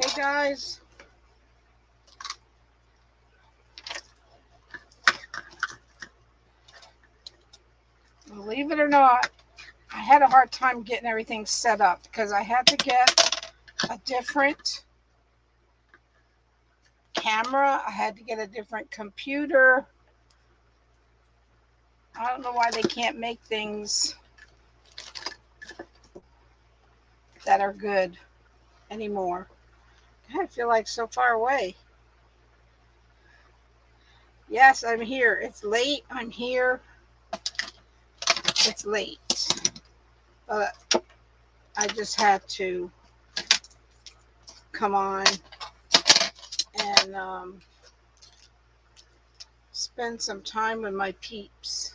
Hey guys, believe it or not, I had a hard time getting everything set up because I had to get a different camera, I had to get a different computer. I don't know why they can't make things that are good anymore. I feel like so far away. Yes, I'm here. It's late. I'm here. It's late. But I just had to come on and spend some time with my peeps.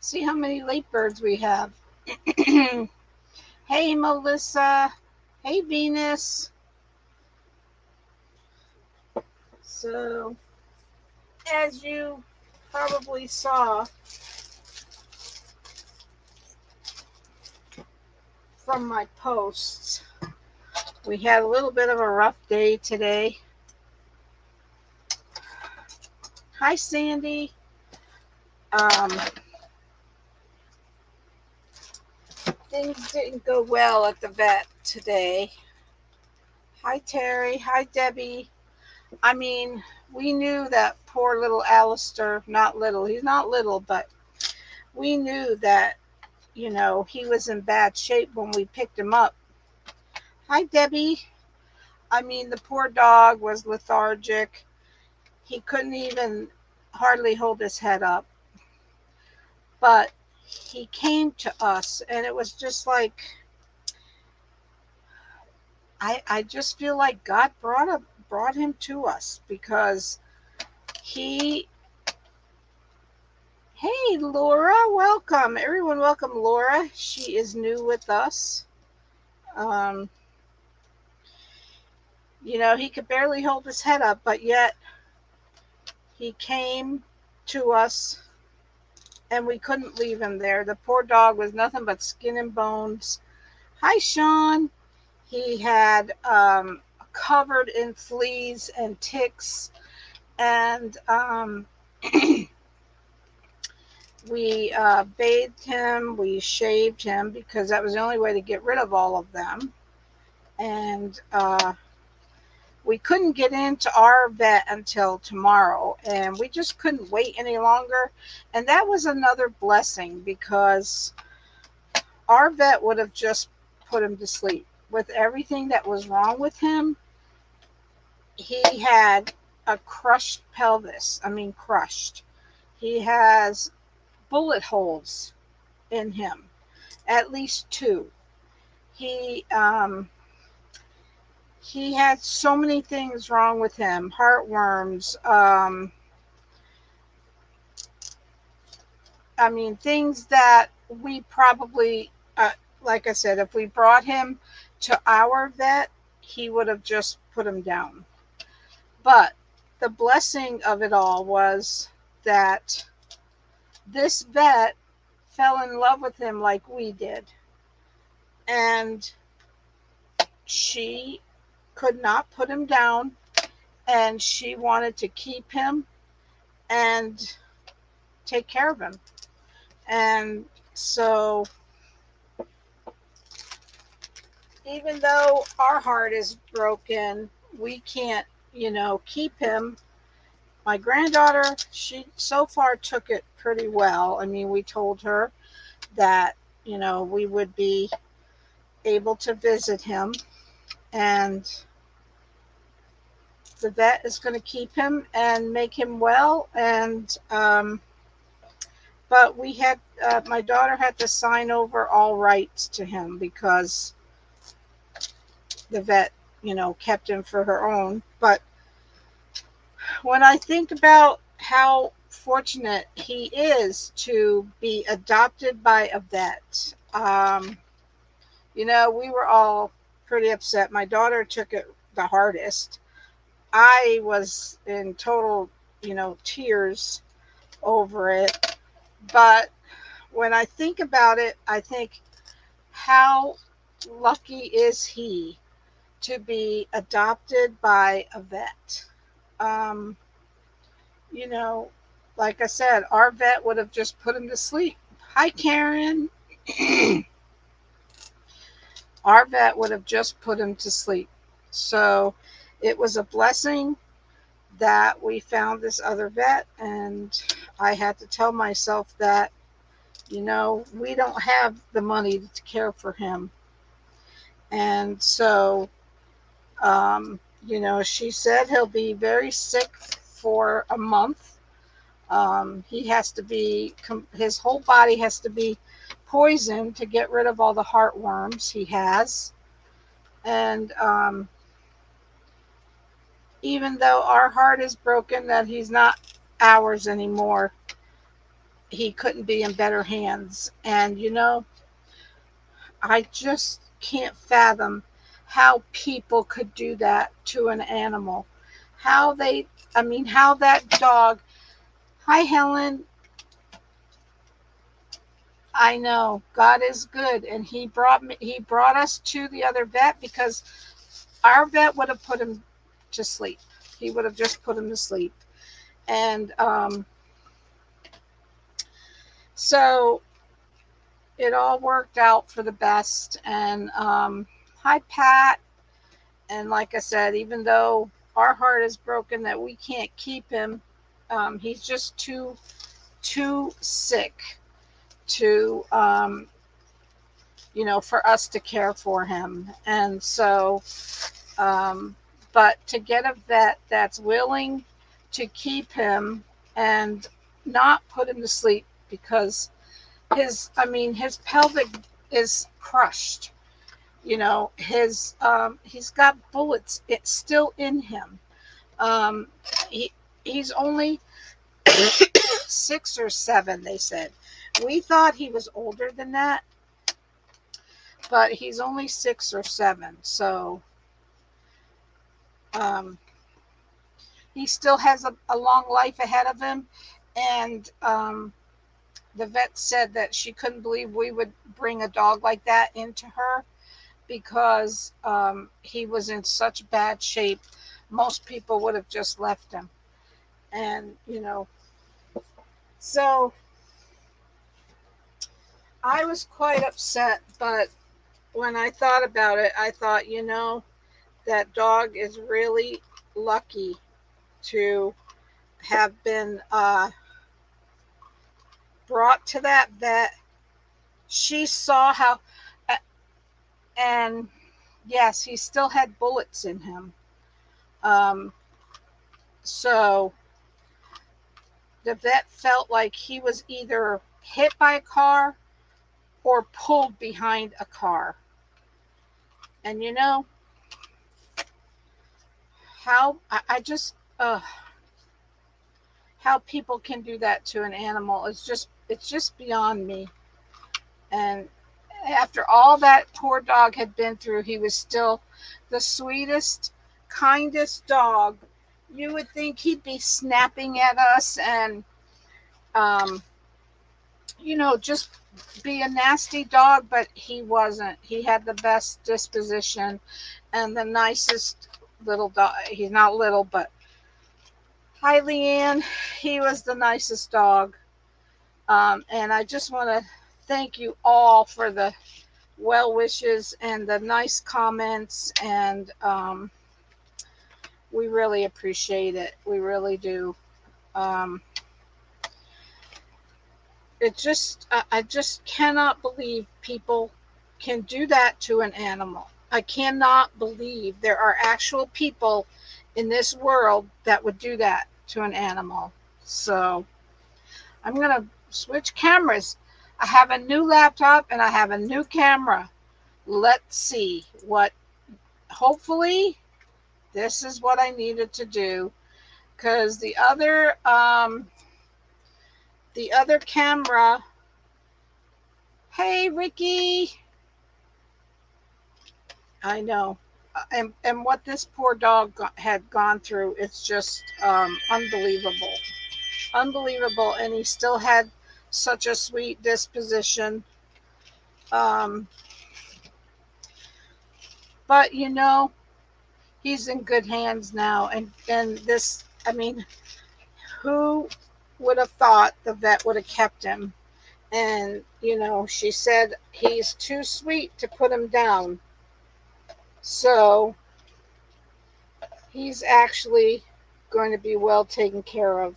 See how many late birds we have. Hey, Melissa. Hey, Venus. So, as you probably saw from my posts, we had a little bit of a rough day today. Hi, Sandy. Um, Things didn't go well at the vet today. Hi, Terry. Hi, Debbie. I mean, we knew that poor little Alistair, not little, he's not little, but we knew that, he was in bad shape when we picked him up. Hi, Debbie. I mean, the poor dog was lethargic. He couldn't even hardly hold his head up. But he came to us, and it was just like, I just feel like God brought him to us because he. Hey, Laura, welcome. Everyone, welcome Laura. She is new with us. Um, he could barely hold his head up, but yet he came to us and we couldn't leave him there. The poor dog was nothing but skin and bones. Hi, Sean. He had covered in fleas and ticks, and we bathed him, we shaved him because that was the only way to get rid of all of them. And we couldn't get into our vet until tomorrow, and we just couldn't wait any longer. And that was another blessing because our vet would have just put him to sleep. With everything that was wrong with him, he had a crushed pelvis. I mean, crushed. He has bullet holes in him, at least two. He he had so many things wrong with him, heartworms. I mean, things that we probably, like I said, if we brought him to our vet, he would have just put him down. But the blessing of it all was that this vet fell in love with him like we did. And she could not put him down, and she wanted to keep him and take care of him. And so, even though our heart is broken, we can't, keep him. My granddaughter, she so far took it pretty well. I mean, we told her that, we would be able to visit him, and the vet is going to keep him and make him well. And but we had my daughter had to sign over all rights to him because the vet, kept him for her own. But when I think about how fortunate he is to be adopted by a vet, we were all pretty upset. My daughter took it the hardest. I was in total, tears over it. But when I think about it, I think how lucky is he to be adopted by a vet. Um, you know, like I said, our vet would have just put him to sleep. Hi, Karen. Our vet would have just put him to sleep. So it was a blessing that we found this other vet, and I had to tell myself that, we don't have the money to care for him. And so, she said he'll be very sick for a month. He has to be, his whole body has to be poisoned to get rid of all the heartworms he has. And even though our heart is broken that he's not ours anymore, he couldn't be in better hands. And, I just can't fathom how people could do that to an animal. How they, how that dog, hi, Helen. I know God is good, and he brought us to the other vet because our vet would have put him to sleep. He would have just put him to sleep. And so it all worked out for the best. And hi, Pat. And like I said, even though our heart is broken that we can't keep him, he's just too sick to for us to care for him. And so, but to get a vet that's willing to keep him and not put him to sleep, because his pelvic is crushed. His he's got bullets. It's still in him. Um, he he's only 6 or 7. They said we thought he was older than that, but he's only 6 or 7. So um, he still has a long life ahead of him. And the vet said that she couldn't believe we would bring a dog like that into her, because he was in such bad shape. Most people would have just left him. And, so I was quite upset. But when I thought about it, I thought, that dog is really lucky to have been brought to that vet. She saw how, and yes, he still had bullets in him. Um, so the vet felt like he was either hit by a car or pulled behind a car. And how I just how people can do that to an animal is it's just beyond me. And after all that poor dog had been through, he was still the sweetest, kindest dog. You would think he'd be snapping at us and um, just be a nasty dog, but he wasn't. He had the best disposition and the nicest little dog. He's not little, but hi, Leanne. He was the nicest dog. And I just want to thank you all for the well wishes and the nice comments. And we really appreciate it. We really do. Um, I just cannot believe people can do that to an animal. I cannot believe there are actual people in this world that would do that to an animal. So I'm going to switch cameras. I have a new laptop and I have a new camera. Let's see what, hopefully this is what I needed to do, because the other camera. Hey, Ricky. I know. And what this poor dog had gone through, it's just unbelievable. Unbelievable. And he still had such a sweet disposition. Um, But he's in good hands now. And this, I mean, who would have thought the vet would have kept him? And she said he's too sweet to put him down. So he's actually going to be well taken care of.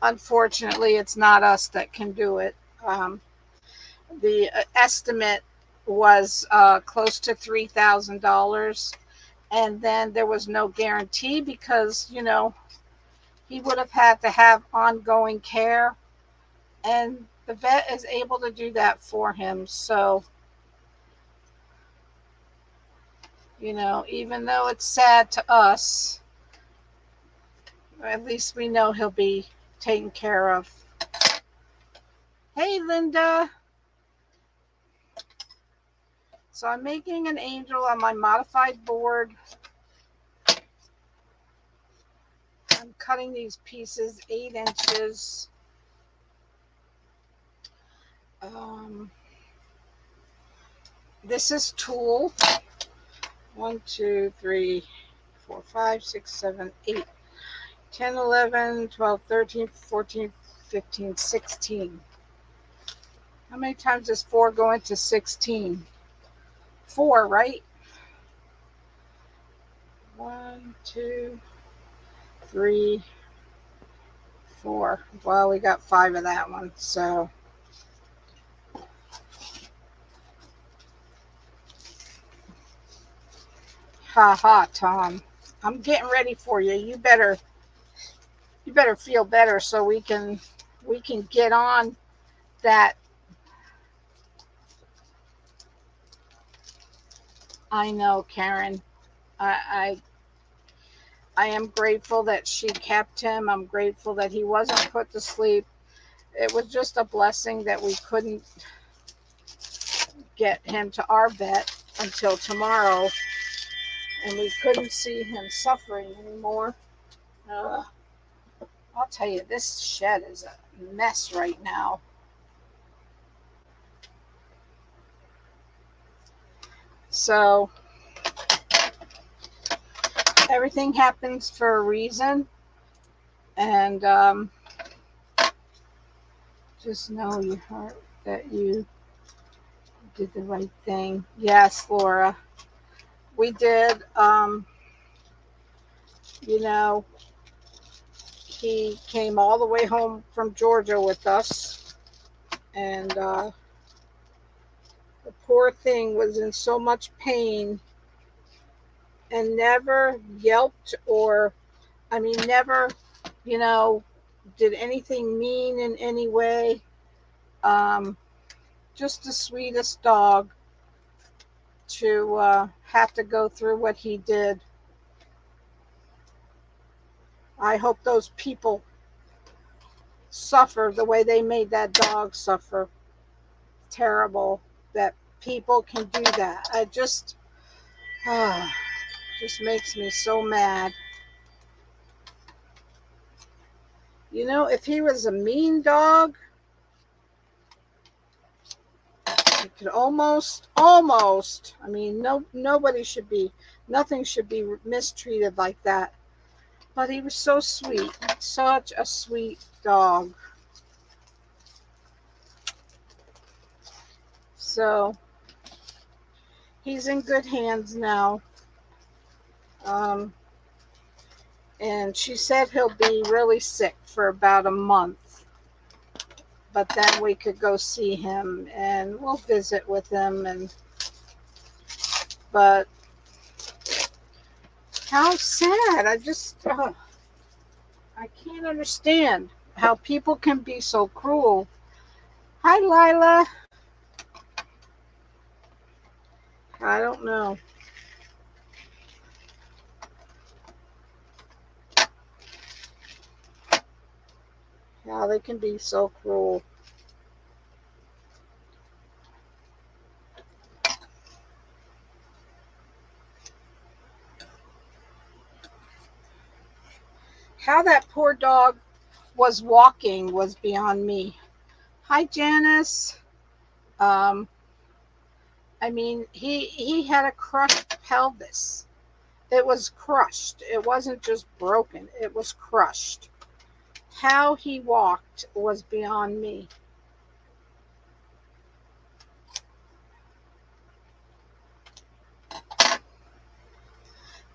Unfortunately, it's not us that can do it. The estimate was close to $3,000, and then there was no guarantee because he would have had to have ongoing care, and the vet is able to do that for him. So even though it's sad to us, at least we know he'll be taken care of. Hey, Linda. So I'm making an angel on my modified board. I'm cutting these pieces 8 inches. This is tulle. 1, 2, 3, 4, 5, 6, 7, 8, 10, 11, 12, 13, 14, 15, 16. How many times does 4 go into 16? 4, right? 1, 2, 3, 4. Well, we got 5 of that one, so ha ha, Tom. I'm getting ready for you. You better feel better so we can get on that. I know, Karen. I am grateful that she kept him. I'm grateful that he wasn't put to sleep. It was just a blessing that we couldn't get him to our vet until tomorrow, and we couldn't see him suffering anymore. I'll tell you, this shed is a mess right now. So everything happens for a reason, and just know your heart that you did the right thing. Yes, Laura, we did. He came all the way home from Georgia with us, and the poor thing was in so much pain and never yelped or, never, did anything mean in any way. Just the sweetest dog to have to go through what he did. I hope those people suffer the way they made that dog suffer. Terrible that people can do that. I just makes me so mad. If he was a mean dog, it could almost, nobody should be, nothing should be mistreated like that. But he was so sweet, such a sweet dog. So he's in good hands now. And she said he'll be really sick for about a month. But then we could go see him and we'll visit with him. But how sad. I can't understand how people can be so cruel. Hi, Lila. I don't know. How they can be so cruel. How that poor dog was walking was beyond me. Hi, Janice. I mean, he had a crushed pelvis. It was crushed. It wasn't just broken. It was crushed. How he walked was beyond me.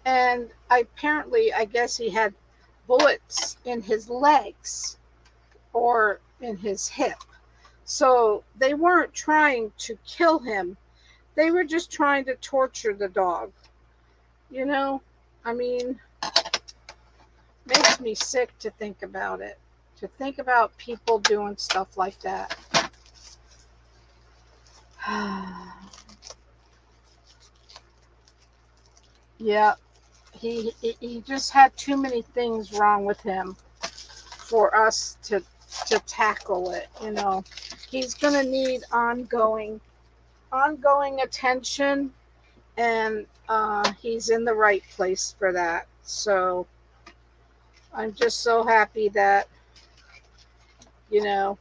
And apparently, I guess he had bullets in his legs or in his hip. So they weren't trying to kill him. They were just trying to torture the dog. You know, I mean, makes me sick to think about it. To think about people doing stuff like that. Yeah, he just had too many things wrong with him for us to tackle it. You know, he's gonna need ongoing attention, and he's in the right place for that. So I'm just so happy that, you know,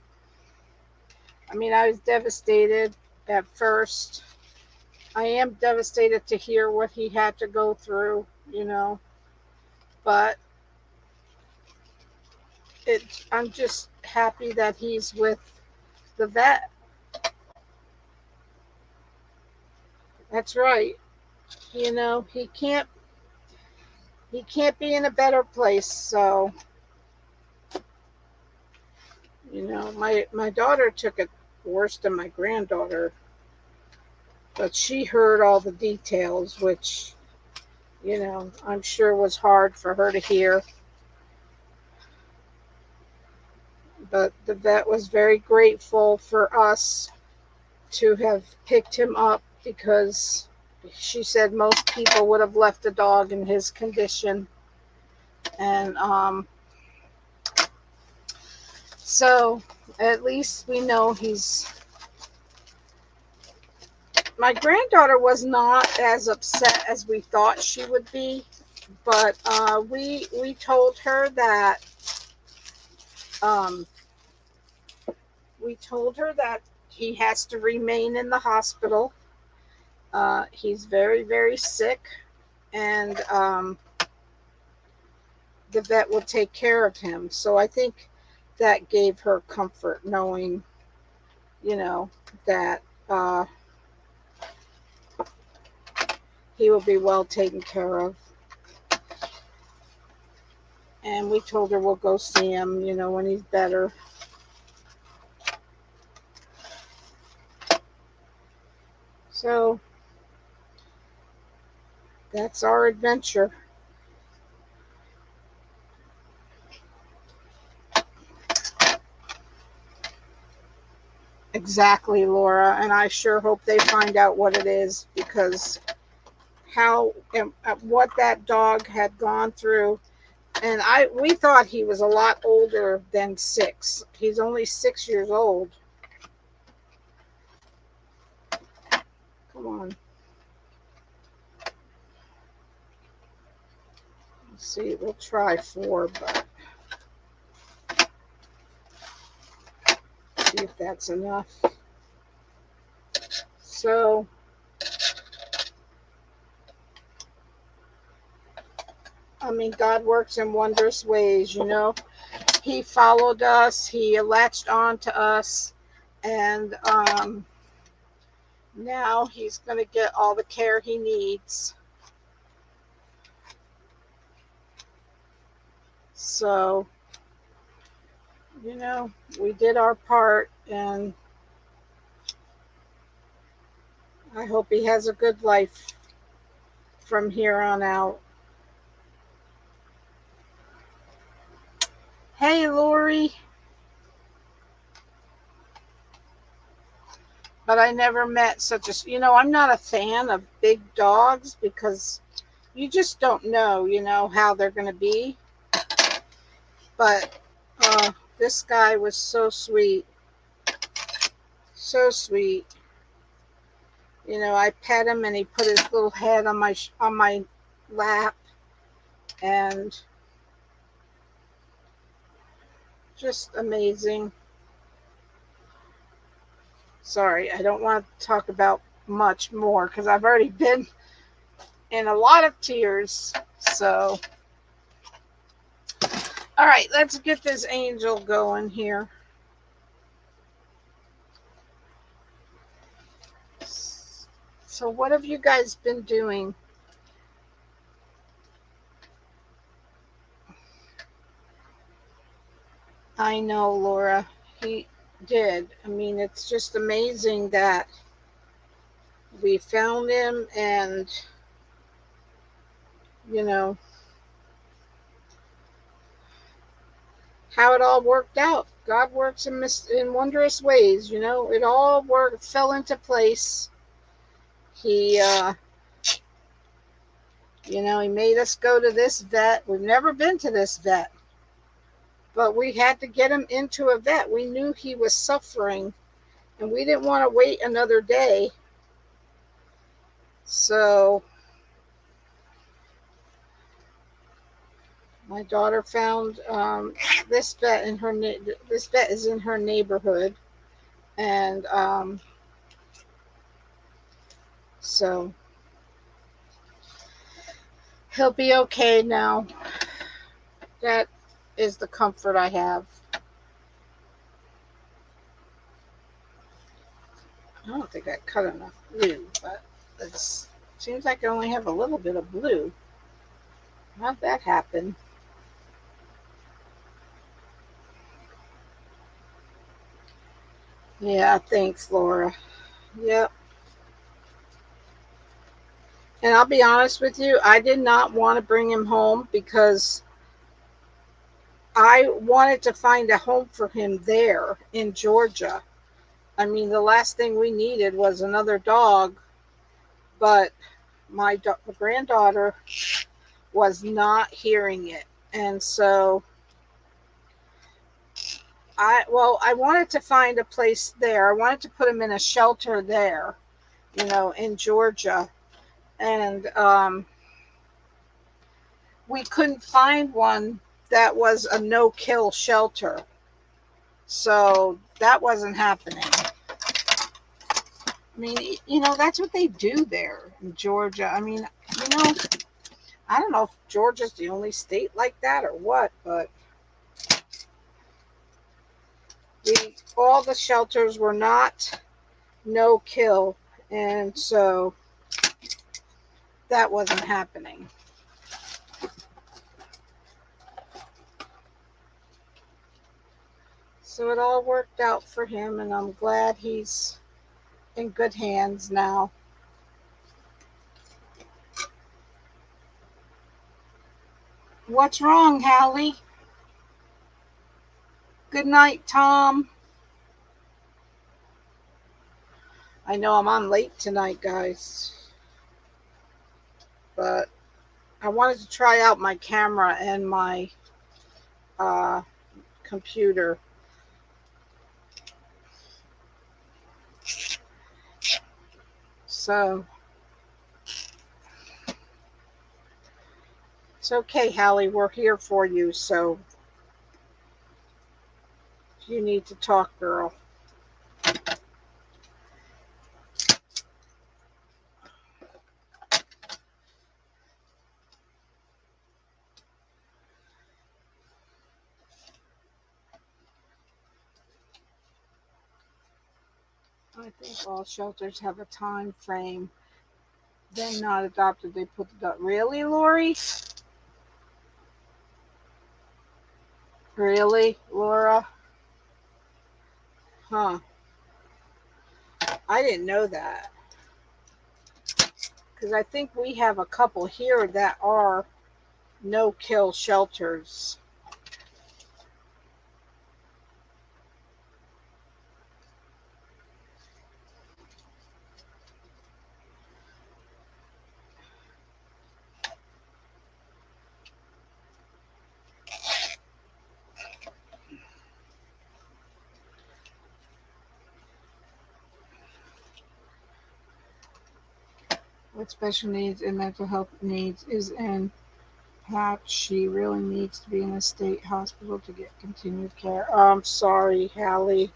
I mean, I was devastated at first. I am devastated to hear what he had to go through, but I'm just happy that he's with the vet. That's right. He can't be in a better place. So, my daughter took it worse than my granddaughter, but she heard all the details, which, I'm sure was hard for her to hear. But the vet was very grateful for us to have picked him up, because she said most people would have left a dog in his condition. And so at least we know my granddaughter was not as upset as we thought she would be, but we told her that um, he has to remain in the hospital. He's very, very sick, and the vet will take care of him. So I think that gave her comfort, knowing, that he will be well taken care of. And we told her we'll go see him, when he's better. So that's our adventure. Exactly, Laura. And I sure hope they find out what it is, because how and what that dog had gone through. And we thought he was a lot older than 6. He's only 6 years old. Come on. Let's see, we'll try 4, but see if that's enough. So I mean, God works in wondrous ways, He followed us, he latched on to us, and now he's going to get all the care he needs. So, we did our part, and I hope he has a good life from here on out. Hey, Lori. But I never met such I'm not a fan of big dogs, because you just don't know, how they're going to be. But this guy was so sweet. So sweet. I pet him, and he put his little head on my lap, and just amazing. Sorry, I don't want to talk about much more because I've already been in a lot of tears. So, all right, let's get this angel going here. So, what have you guys been doing? I know, Laura. He did. I mean, it's just amazing that we found him and, you know, how it all worked out. God works in wondrous ways, you know. It all fell into place. He, he made us go to this vet. We've never been to this vet, but we had to get him into a vet. We knew he was suffering, and we didn't want to wait another day. So my daughter found this vet in this vet is in her neighborhood, and so he'll be okay now. That is the comfort I have. I don't think I cut enough blue, but it seems like I only have a little bit of blue. How'd that happen? Yeah, thanks, Laura. Yep. And I'll be honest with you, I did not want to bring him home because I wanted to find a home for him there in Georgia. I mean, the last thing we needed was another dog, but my granddaughter was not hearing it. And so I wanted to find a place there. I wanted to put him in a shelter there, in Georgia. And we couldn't find one that was a no-kill shelter. So that wasn't happening. I mean, that's what they do there in Georgia. I mean, I don't know if Georgia's the only state like that or what, but all the shelters were not no kill, and so that wasn't happening. So it all worked out for him, and I'm glad he's in good hands now. What's wrong, Hallie? Good night, Tom. I know I'm on late tonight, guys, but I wanted to try out my camera and my uh, computer. So it's okay, Hallie. We're here for you. So you need to talk, girl. I think all shelters have a time frame. Then not adopted, they put the dog. Really, Lori? Really, Laura? Huh. I didn't know that. Because I think we have a couple here that are no-kill shelters. With special needs and mental health needs is in perhaps she really needs to be in a state hospital to get continued care. I'm sorry, Hallie.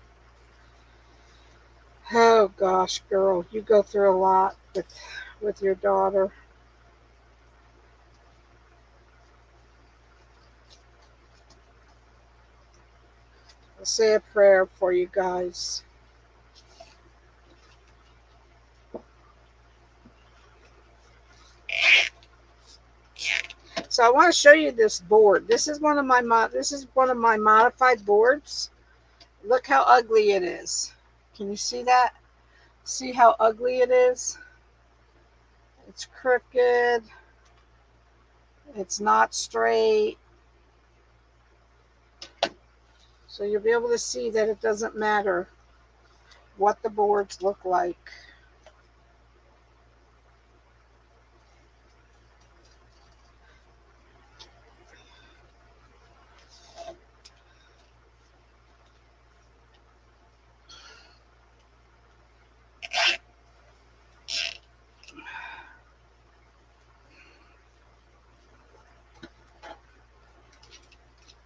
Oh gosh, girl, you go through a lot with your daughter. I'll say a prayer for you guys. So I want to show you this board. This is one of my modified boards. Look how ugly it is. Can you see that? See how ugly it is? It's crooked. It's not straight. So you'll be able to see that it doesn't matter what the boards look like.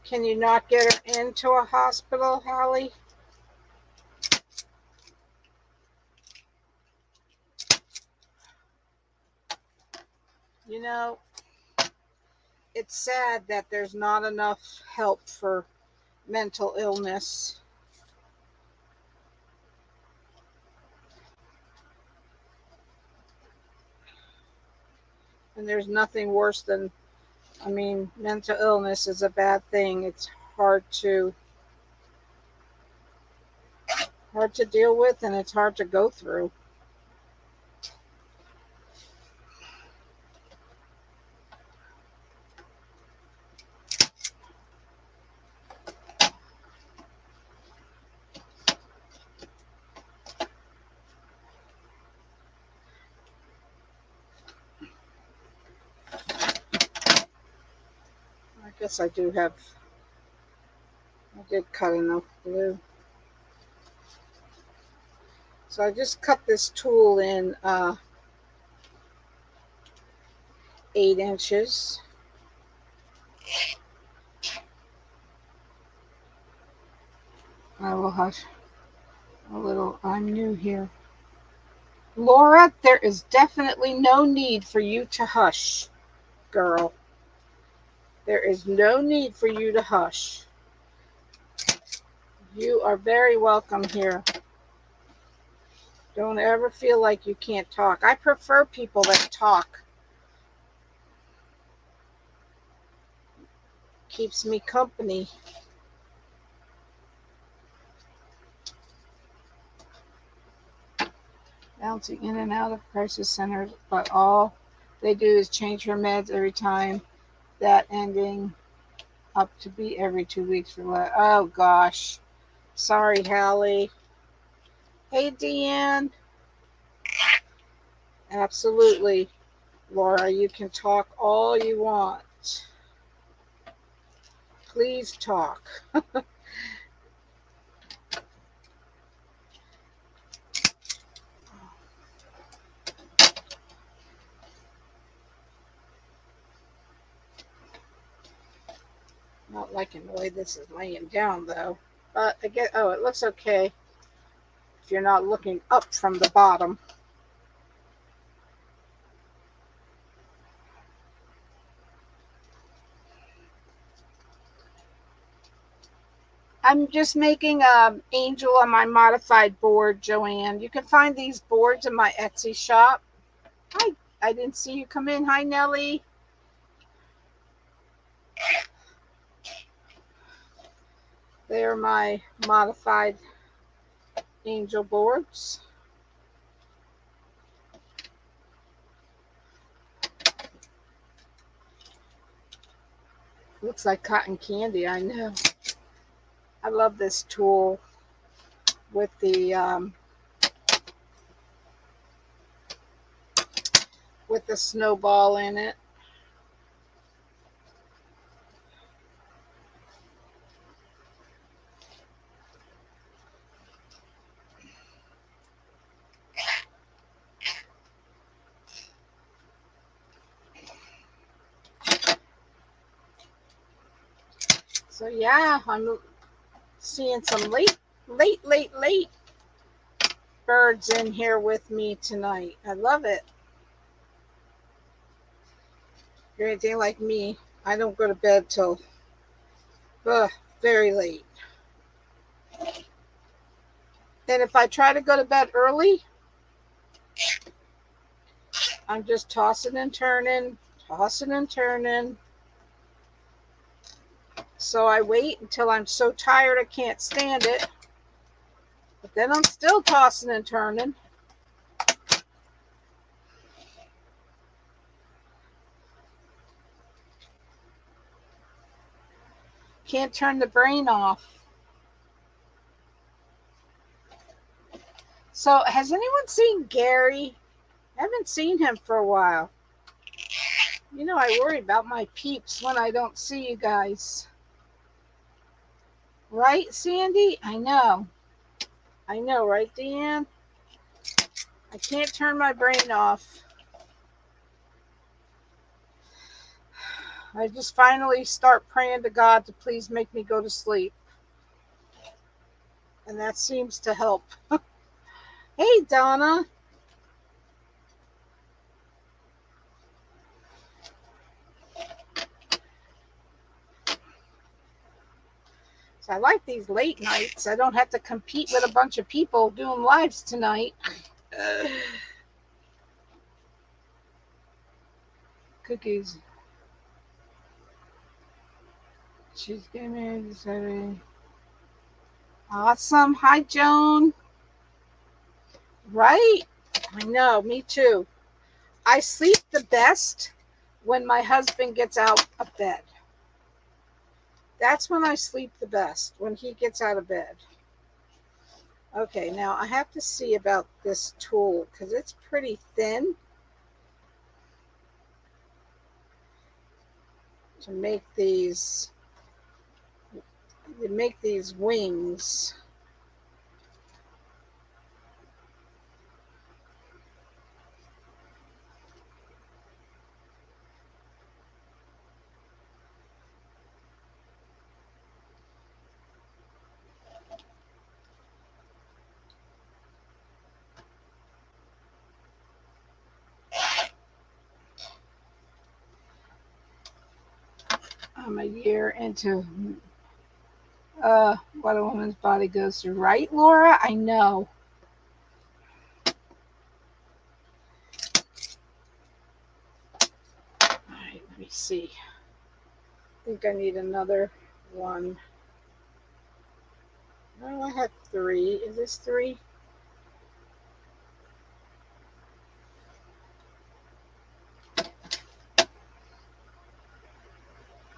Can you not get her into a hospital, Hallie? You know, it's sad that there's not enough help for mental illness. And there's nothing worse than, I mean, mental illness is a bad thing. It's hard to deal with, and it's hard to go through. I guess I did cut enough glue. So I just cut this tool in 8 inches. I will hush a little. I'm new here. Laura, there is definitely no need for you to hush, girl. There is no need for you to hush. You are very welcome here. Don't ever feel like you can't talk. I prefer people that talk. Keeps me company. Bouncing in and out of crisis centers, but all they do is change her meds every time. That ending up to be every 2 weeks for what? Oh gosh. Sorry, Hallie. Hey, Deanne. Absolutely, Laura. You can talk all you want. Please talk. Not liking the way this is laying down though. But I get, oh, it looks okay if you're not looking up from the bottom. I'm just making an angel on my modified board, Joanne. You can find these boards in my Etsy shop. Hi, I didn't see you come in. Hi, Nellie. They're my modified angel boards. Looks like cotton candy, I know. I love this tool with the snowball in it. So yeah, I'm seeing some late birds in here with me tonight. I love it. If you're anything like me, I don't go to bed till very late. And if I try to go to bed early, I'm just tossing and turning, tossing and turning. So I wait until I'm so tired I can't stand it. But then I'm still tossing and turning. Can't turn the brain off. So has anyone seen Gary? I haven't seen him for a while. You know, I worry about my peeps when I don't see you guys. Right, Sandy? I know. I know, right, Deanne? I can't turn my brain off. I just finally start praying to God to please make me go to sleep. And that seems to help. Hey, Donna. So I like these late nights. I don't have to compete with a bunch of people doing lives tonight. Cookies. She's getting married. Awesome. Hi, Joan. Right? I know. Me too. I sleep the best when my husband gets out of bed. That's when I sleep the best, when he gets out of bed. Okay, now I have to see about this tool because it's pretty thin to make these wings. I'm a year into what a woman's body goes through. Right, Laura? I know. All right, let me see. I think I need another one. Oh, I had 3. Is this 3?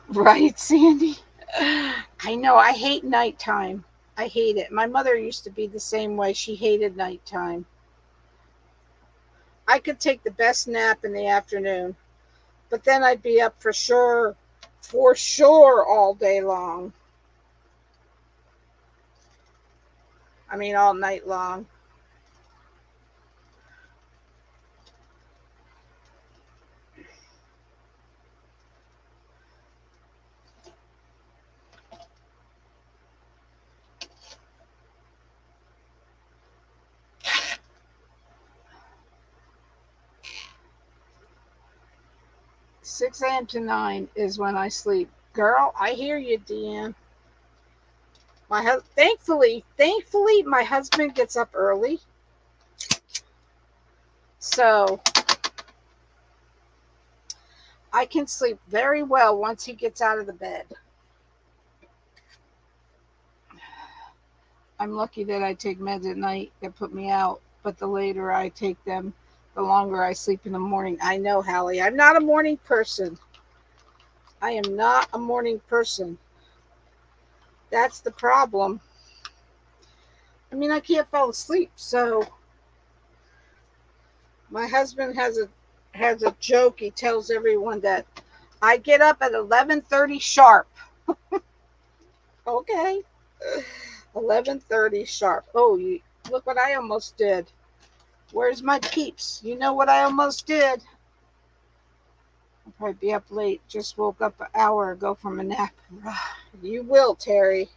Right, Sandy? I know. I hate nighttime. I hate it. My mother used to be the same way. She hated nighttime. I could take the best nap in the afternoon, but then I'd be up for sure all day long. I mean, all night long. Six a.m. to 9 is when I sleep. Girl, I hear you, Deanne. Thankfully, my husband gets up early. So I can sleep very well once he gets out of the bed. I'm lucky that I take meds at night that put me out, but the later I take them, the longer I sleep in the morning. I know, Hallie. I'm not a morning person. I am not a morning person. That's the problem. I mean, I can't fall asleep, so my husband has a joke. He tells everyone that I get up at 11:30 sharp. Okay. 11:30 sharp. Oh, look what I almost did. Where's my peeps? You know what I almost did? I'll probably be up late. Just woke up an hour ago from a nap. You will, Terry.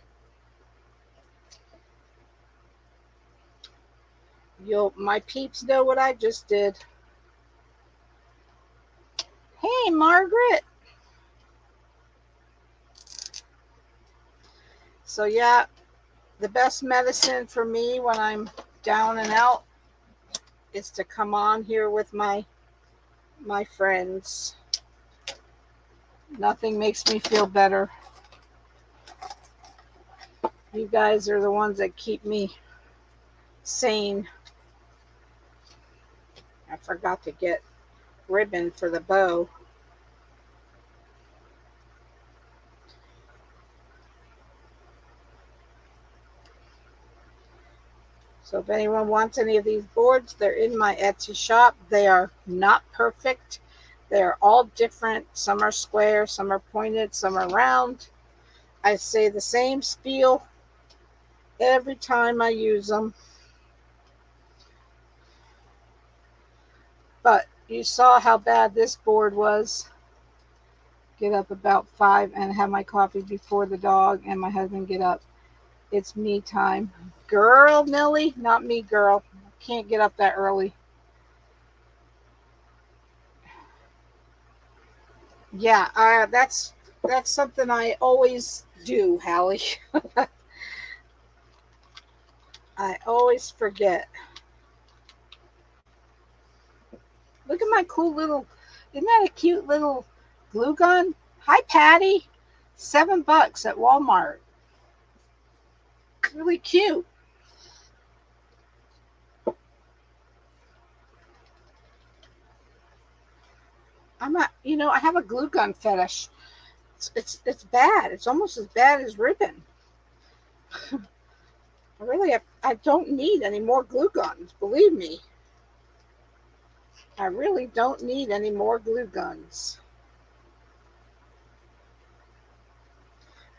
My peeps know what I just did. Hey, Margaret. So yeah, the best medicine for me when I'm down and out is to come on here with my friends. Nothing makes me feel better. You guys are the ones that keep me sane. I forgot to get ribbon for the bow. So if anyone wants any of these boards, they're in my Etsy shop. They are not perfect. They're all different. Some are square, some are pointed, some are round. I say the same spiel every time I use them. But you saw how bad this board was. Get up about 5 and have my coffee before the dog and my husband get up. It's me time. Girl, Millie, not me, girl. Can't get up that early. Yeah, that's something I always do, Hallie. I always forget. Look at my cool little, isn't that a cute little glue gun? Hi, Patty. $7 at Walmart. Really cute. I have a glue gun fetish. It's bad. It's almost as bad as ribbon. I don't need any more glue guns. Believe me, I really don't need any more glue guns.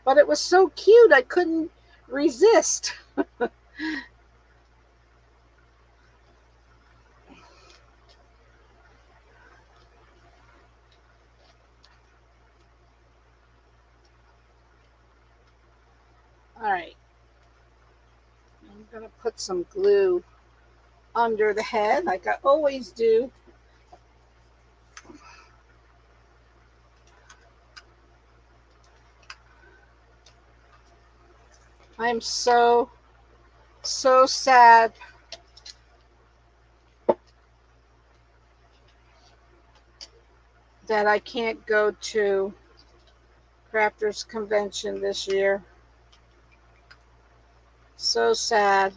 But it was so cute, I couldn't resist. All right, I'm gonna put some glue under the head like I always do. I'm so sad that I can't go to Crafters Convention this year. So sad.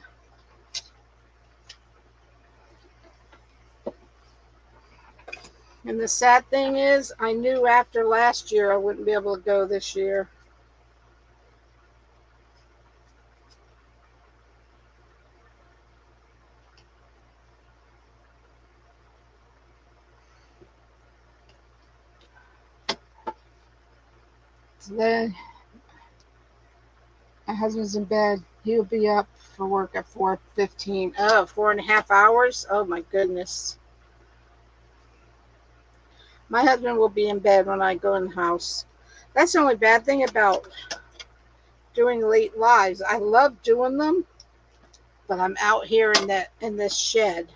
And the sad thing is, I knew after last year I wouldn't be able to go this year. Then my husband's in bed. He'll be up for work at 4:15. Oh, 4.5 hours? Oh my goodness. My husband will be in bed when I go in the house. That's the only bad thing about doing late lives. I love doing them, but I'm out here in this shed.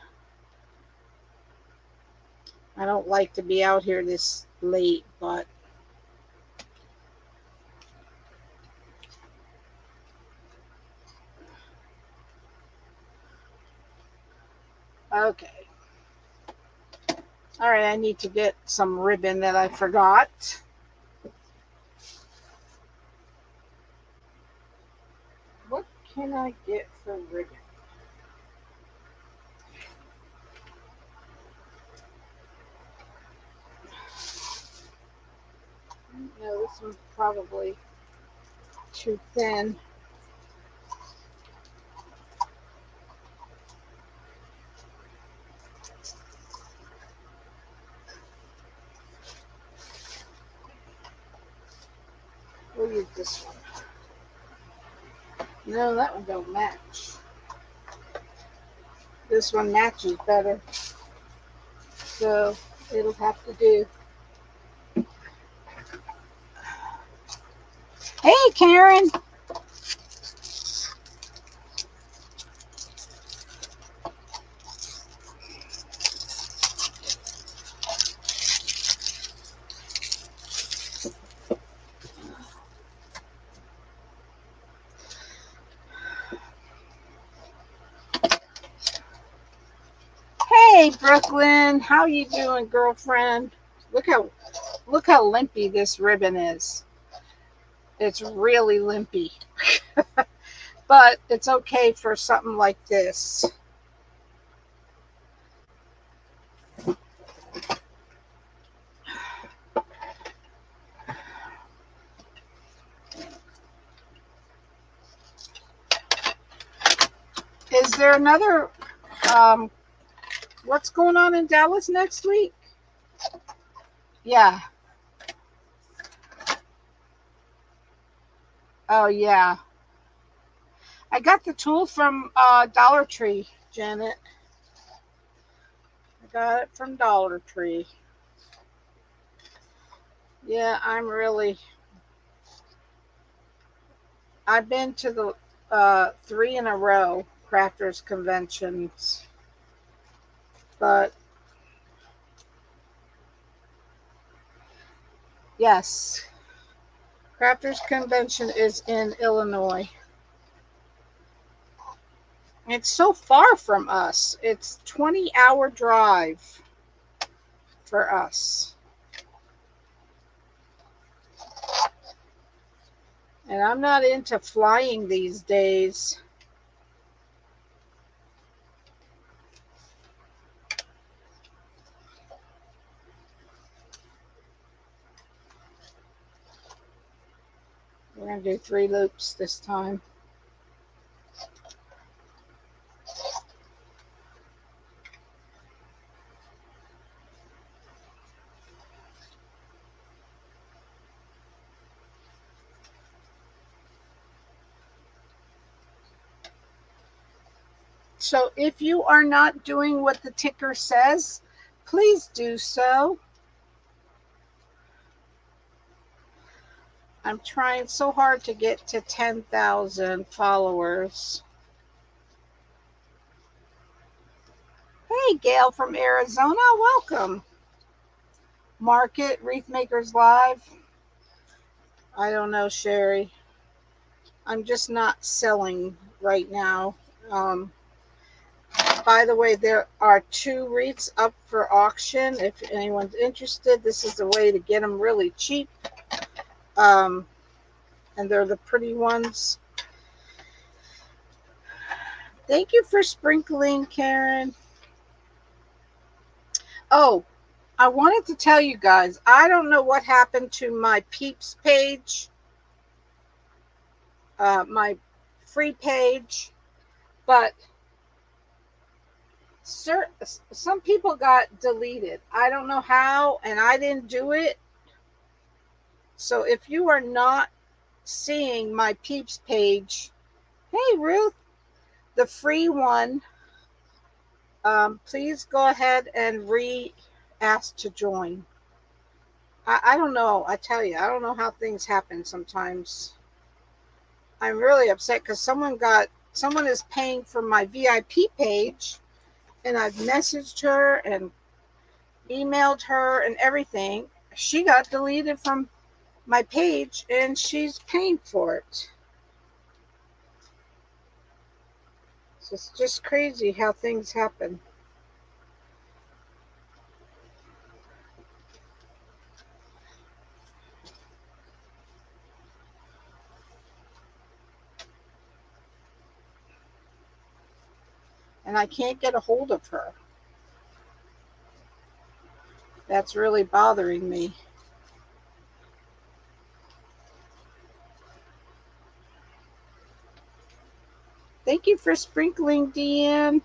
I don't like to be out here this late, but okay. All right, I need to get some ribbon that I forgot. What can I get for ribbon? No, this one's probably too thin. We'll use this one. No, that one don't match. This one matches better. So it'll have to do. Hey, Karen. Hey, Brooklyn, how you doing, girlfriend? Look how limpy this ribbon is. It's really limpy, but it's okay for something like this. Is there another? Um, what's going on in Dallas next week? Yeah. Oh yeah. I got the tool from Dollar Tree, Janet. I got it from Dollar Tree. Yeah, I've been to the 3 in a row crafters conventions, but yes, crafters convention is in Illinois. It's so far from us. It's 20-hour drive for us. And I'm not into flying these days. We're going to do 3 loops this time. So if you are not doing what the ticker says, please do so. I'm trying so hard to get to 10,000 followers. Hey, Gail from Arizona, welcome. Market, Wreath Makers Live. I don't know, Sherry. I'm just not selling right now. By the way, there are 2 wreaths up for auction. If anyone's interested, this is the way to get them really cheap. And they're the pretty ones. Thank you for sprinkling, Karen. Oh, I wanted to tell you guys, I don't know what happened to my Peeps page, my free page, but some people got deleted. I don't know how, and I didn't do it. So if you are not seeing my Peeps page, hey, Ruth, the free one, please go ahead and ask to join. I don't know. I tell you, I don't know how things happen sometimes. I'm really upset because someone is paying for my VIP page, and I've messaged her and emailed her and everything. She got deleted from my page and she's paying for it. So it's just crazy how things happen. And I can't get a hold of her. That's really bothering me. Thank you for sprinkling, Deanne.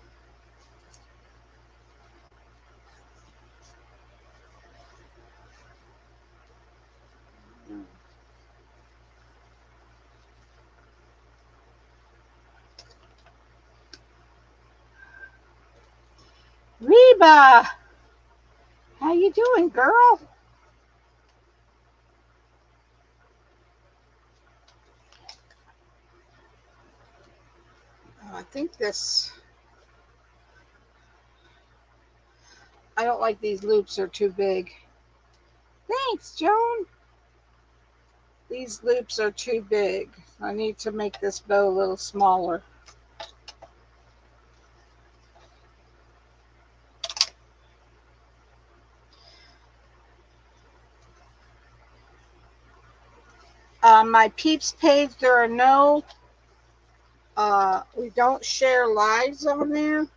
Reba, how you doing, girl? Oh, I think I don't like these loops, are too big. Thanks, Joan. These loops are too big. I need to make this bow a little smaller. My Peeps page, there are no, we don't share lives on there.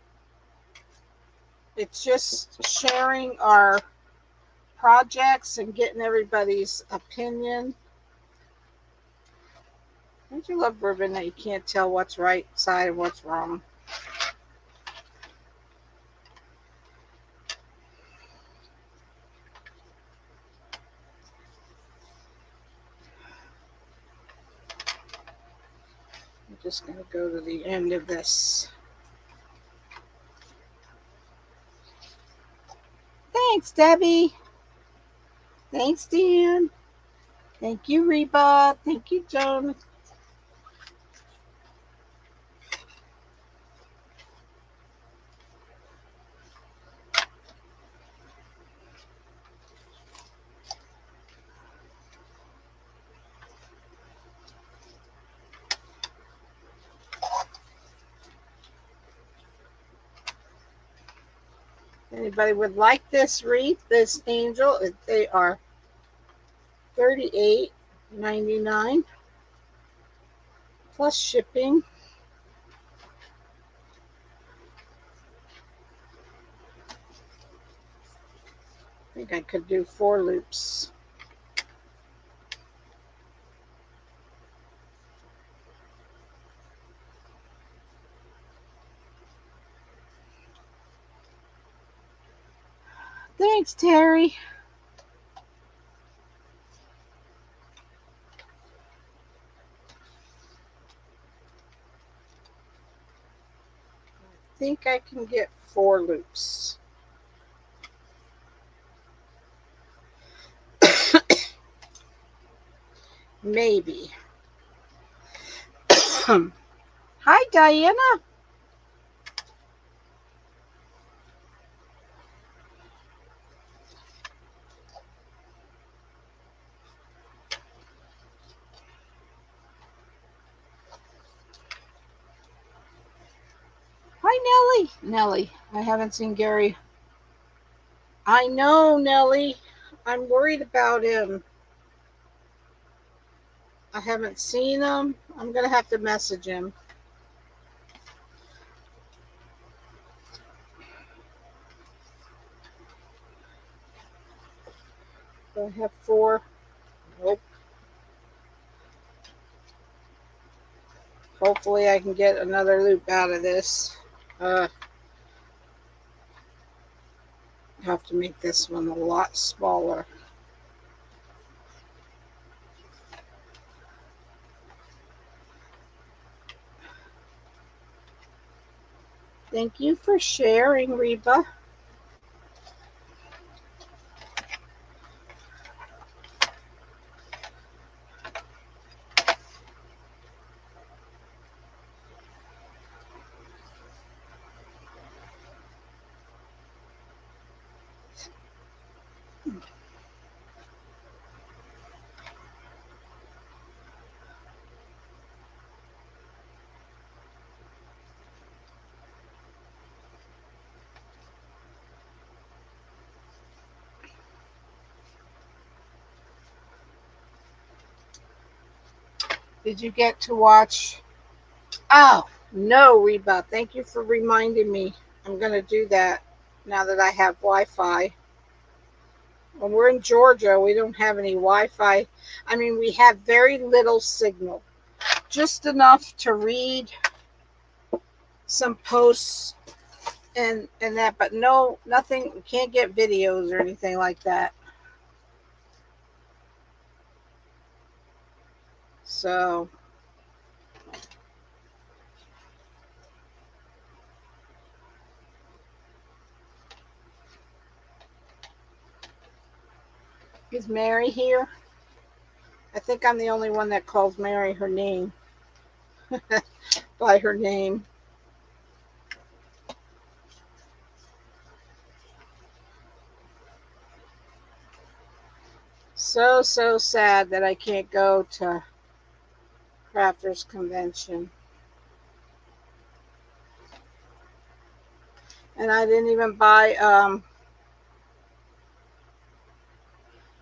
It's just sharing our projects and getting everybody's opinion. Don't you love ribbon that you can't tell what's right side and what's wrong? I'm just going to go to the end of this. Thanks, Debbie. Thanks, Dan. Thank you, Reba. Thank you, Joan. Anybody would like this wreath, this angel, they are $38.99 plus shipping. I think I could do 4 loops. Thanks, Terry. I think I can get 4 loops. Maybe. Hi, Diana. Hi, Nellie. Nellie, I haven't seen Gary. I know, Nellie. I'm worried about him. I haven't seen him. I'm going to have to message him. Do I have 4? Nope. Hopefully I can get another loop out of this. Have to make this one a lot smaller. Thank you for sharing, Reba. Did you get to watch? Oh, no, Reba. Thank you for reminding me. I'm going to do that now that I have Wi-Fi. When we're in Georgia, we don't have any Wi-Fi. I mean, we have very little signal. Just enough to read some posts and that, but no, nothing. We can't get videos or anything like that. So is Mary here? I think I'm the only one that calls Mary her name by her name. So sad that I can't go to Crafters Convention. And I didn't even buy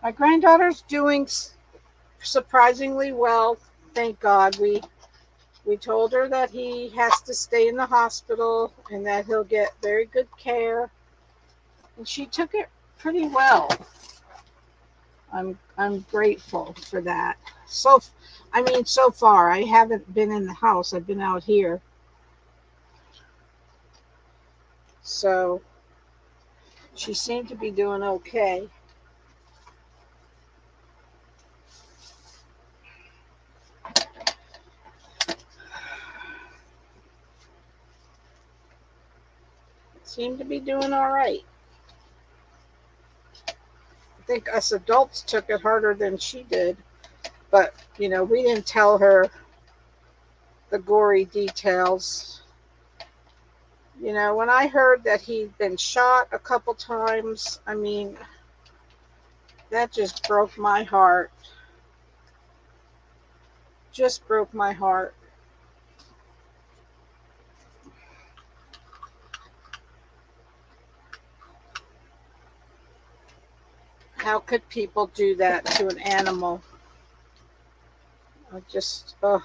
my granddaughter's doing surprisingly well. Thank God. We told her that he has to stay in the hospital and that he'll get very good care. And she took it pretty well. I'm grateful for that. So I mean, so far I haven't been in the house. I've been out here. So she seemed to be doing okay. Seemed to be doing all right. I think us adults took it harder than she did. But, we didn't tell her the gory details. When I heard that he'd been shot a couple times, I mean, that just broke my heart. Just broke my heart. How could people do that to an animal? I just, ugh.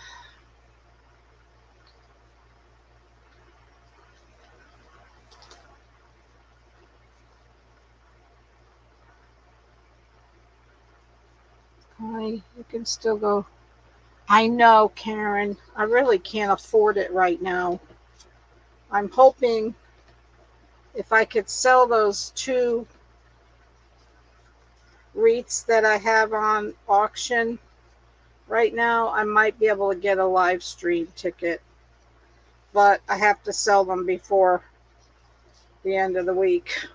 You can still go. I know, Karen. I really can't afford it right now. I'm hoping if I could sell those 2 REITs that I have on auction right now, I might be able to get a live stream ticket. But I have to sell them before the end of the week.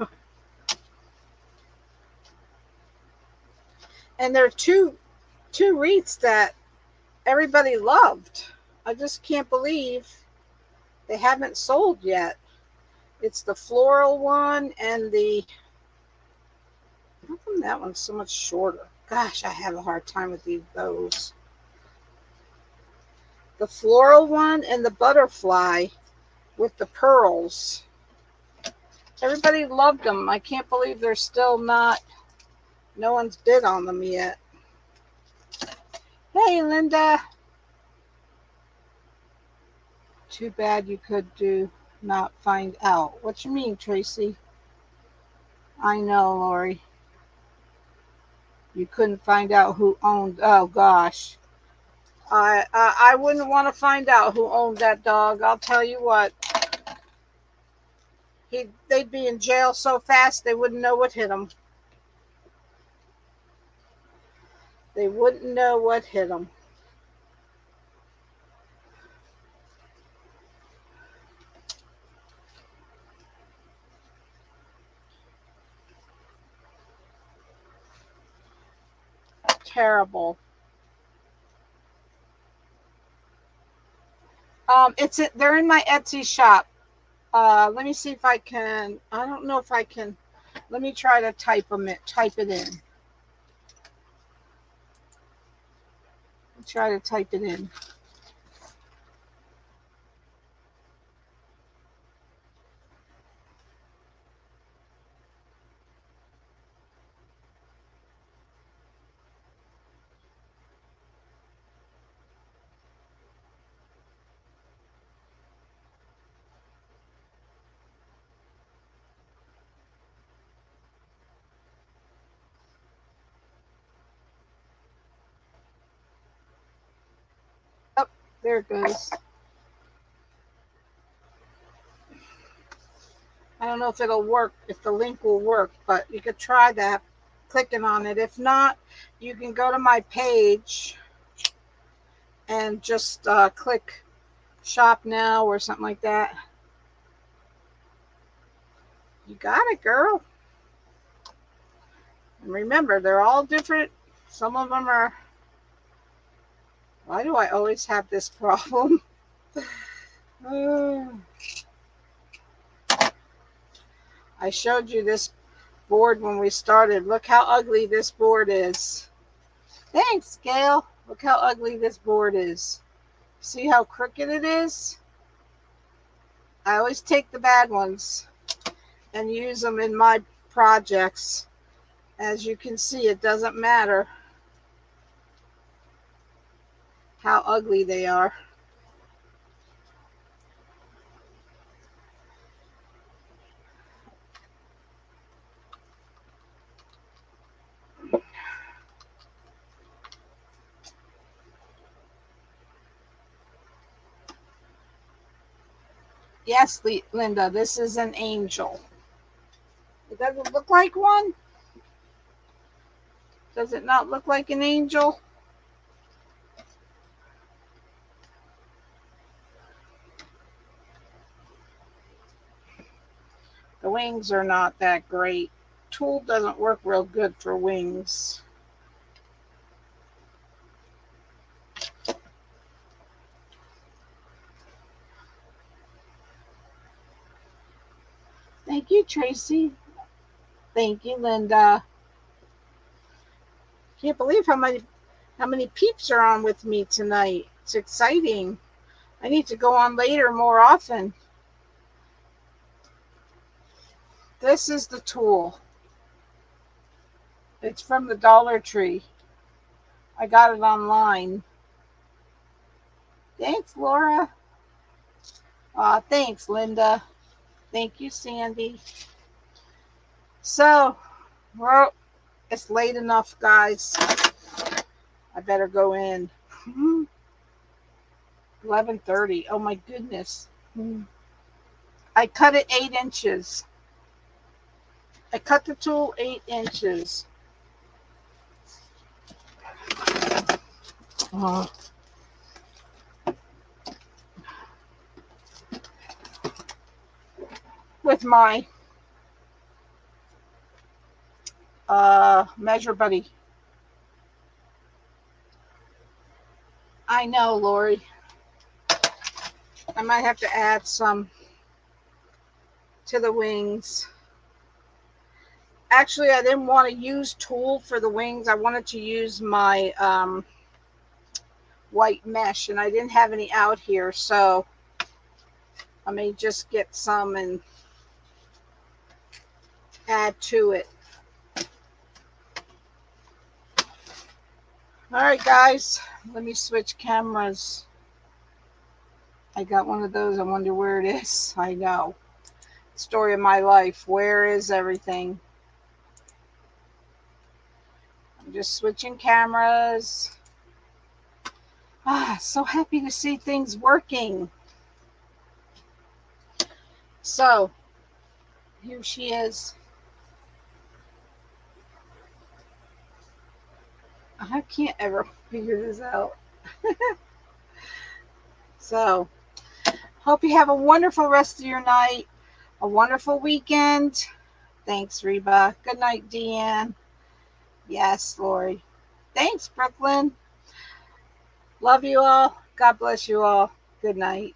And there are two REITs that everybody loved. I just can't believe they haven't sold yet. It's the floral one and how come that one's so much shorter? Gosh, I have a hard time with those. The floral one and the butterfly with the pearls. Everybody loved them. I can't believe they're still not, no one's bid on them yet. Hey, Linda. Too bad you could not find out. What you mean, Tracy? I know, Lori. You couldn't find out who owned. Oh gosh, I wouldn't want to find out who owned that dog. I'll tell you what. They'd be in jail so fast they wouldn't know what hit them. They wouldn't know what hit them. Terrible. They're in my Etsy shop. Let me see if I can. I don't know if I can. Let me try to type it in. Try to type it in. Oh, there it goes. I don't know if it'll work, if the link will work, but you could try that, clicking on it. If not, you can go to my page and just click shop now or something like that. You got it, girl. And remember, they're all different. Some of them are. Why do I always have this problem? I showed you this board when we started. Look how ugly this board is. Thanks, Gail. Look how ugly this board is. See how crooked it is? I always take the bad ones and use them in my projects. As you can see, it doesn't matter. how ugly they are. Yes, Linda, this is an angel. It doesn't look like one. Does it not look like an angel? The wings are not that great. Tulle doesn't work real good for wings. Thank you, Tracy. Thank you, Linda. Can't believe how many peeps are on with me tonight. It's exciting. I need to go on later more often. This is the tulle. It's from the Dollar Tree. I got it online. Thanks, Laura. Thanks, Linda. Thank you, Sandy. So, well, it's late enough, guys. I better go in. 11:30. Oh my goodness. I cut it 8 inches. I cut the tulle 8 inches. With my measure buddy. I know, Lori. I might have to add some to the wings. Actually, I didn't want to use tulle for the wings. I wanted to use my white mesh, and I didn't have any out here, so I may just get some and add to it. All right, guys, let me switch cameras. I got one of those. I wonder where it is. I know. Story of my life. Where is everything? I'm just switching cameras. So happy to see things working. So, here she is. I can't ever figure this out. So, hope you have a wonderful rest of your night, a wonderful weekend. Thanks, Reba. Good night, Deanne. Yes, Lori. Thanks, Brooklyn. Love you all. God bless you all. Good night.